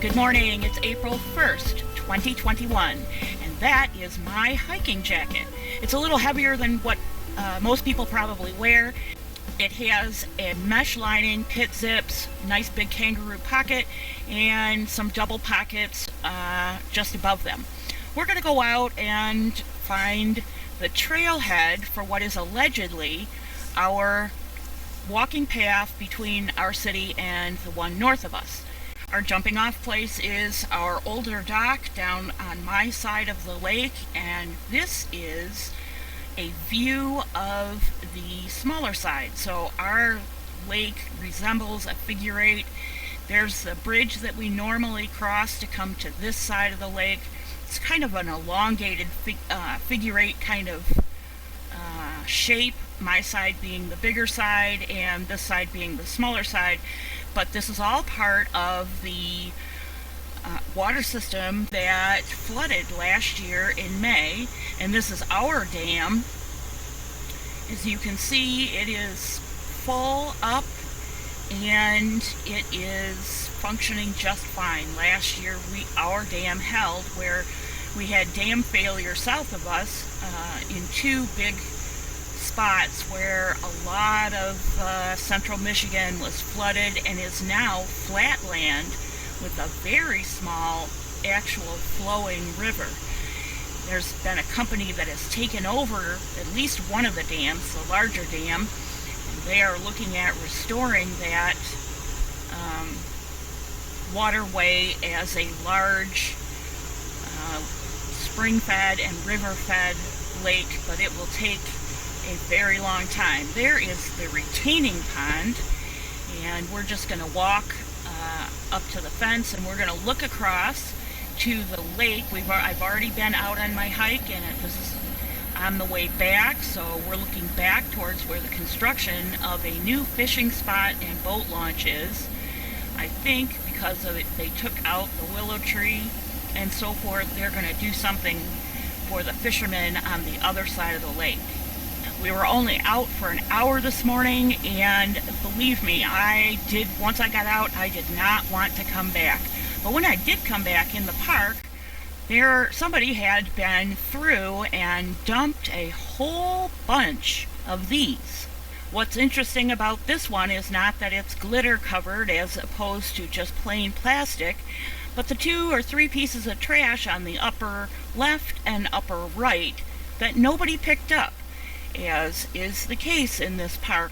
Good morning, it's April 1st, 2021, and that is my hiking jacket. It's a little heavier than what most people probably wear. It has a mesh lining, pit zips, nice big kangaroo pocket, and some double pockets just above them. We're going to go out and find the trailhead for what is allegedly our walking path between our city and the one north of us. Our jumping off place is our older dock down on my side of the lake, and this is a view of the smaller side. So our lake resembles a figure eight. There's the bridge that we normally cross to come to this side of the lake. It's kind of an elongated figure eight kind of shape, my side being the bigger side and this side being the smaller side. But this is all part of the water system that flooded last year in May, and this is our dam. As you can see, it is full up and it is functioning just fine. Last year our dam held where we had dam failure south of us in two big spots where a lot of central Michigan was flooded and is now flat land with a very small actual flowing river. There's been a company that has taken over at least one of the dams, the larger dam, and they are looking at restoring that waterway as a large spring-fed and river-fed lake, but it will take a very long time. There is the retaining pond, and we're just going to walk up to the fence, and we're going to look across to the lake. I've already been out on my hike, and this is on the way back, so we're looking back towards where the construction of a new fishing spot and boat launch is. I think because of it, they took out the willow tree and so forth, they're going to do something for the fishermen on the other side of the lake. We were only out for an hour this morning, and believe me, once I got out, I did not want to come back. But when I did come back in the park, somebody had been through and dumped a whole bunch of these. What's interesting about this one is not that it's glitter covered as opposed to just plain plastic, but the 2 or 3 pieces of trash on the upper left and upper right that nobody picked up, as is the case in this park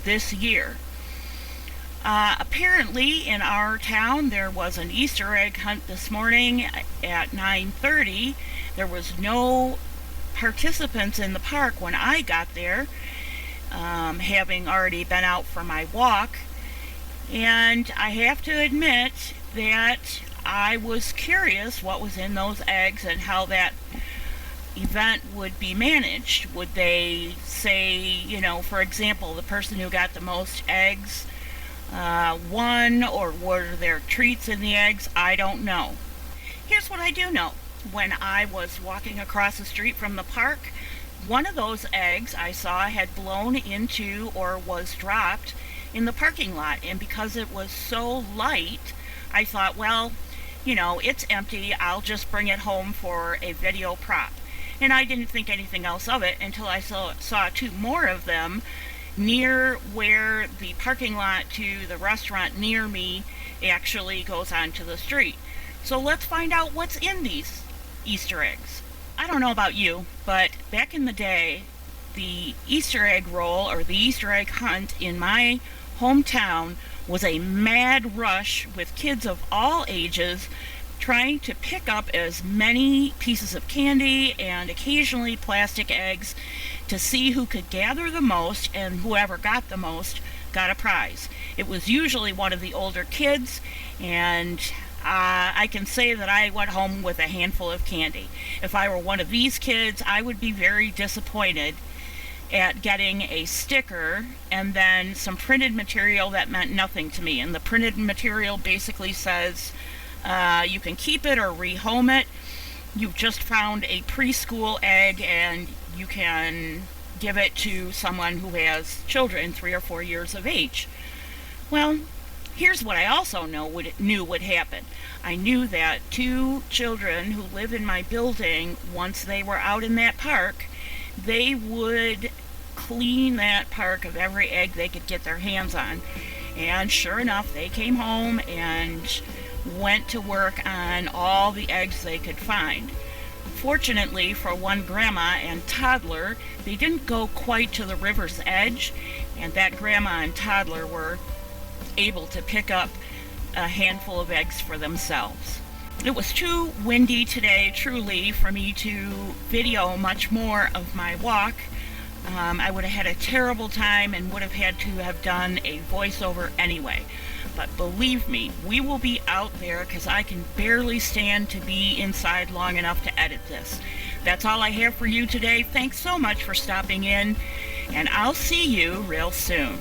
this year. Apparently in our town there was an Easter egg hunt this morning at 9:30. There was no participants in the park when I got there, having already been out for my walk, and I have to admit that I was curious what was in those eggs and how that event would be managed. Would they say, for example, the person who got the most eggs won, or were there treats in the eggs? I don't know. Here's what I do know. When I was walking across the street from the park, one of those eggs I saw had blown into or was dropped in the parking lot, and because it was so light, I thought, well, it's empty, I'll just bring it home for a video prop. And I didn't think anything else of it until I saw 2 more of them near where the parking lot to the restaurant near me actually goes onto the street. So let's find out what's in these Easter eggs. I don't know about you, but back in the day, the Easter egg roll or the Easter egg hunt in my hometown was a mad rush with kids of all ages trying to pick up as many pieces of candy and occasionally plastic eggs to see who could gather the most, and whoever got the most got a prize. It was usually one of the older kids, and I can say that I went home with a handful of candy. If I were one of these kids, I would be very disappointed at getting a sticker and then some printed material that meant nothing to me. And the printed material basically says, you can keep it or rehome it. You've just found a preschool egg and you can give it to someone who has children 3 or 4 years of age. Well, Here's what I also knew would happen. I knew that 2 children who live in my building, once they were out in that park, they would clean that park of every egg they could get their hands on. And sure enough, they came home and went to work on all the eggs they could find. Fortunately for one grandma and toddler, they didn't go quite to the river's edge, and that grandma and toddler were able to pick up a handful of eggs for themselves. It was too windy today, truly, for me to video much more of my walk. I would have had a terrible time and would have had to have done a voiceover anyway. But believe me, we will be out there because I can barely stand to be inside long enough to edit this. That's all I have for you today. Thanks so much for stopping in, and I'll see you real soon.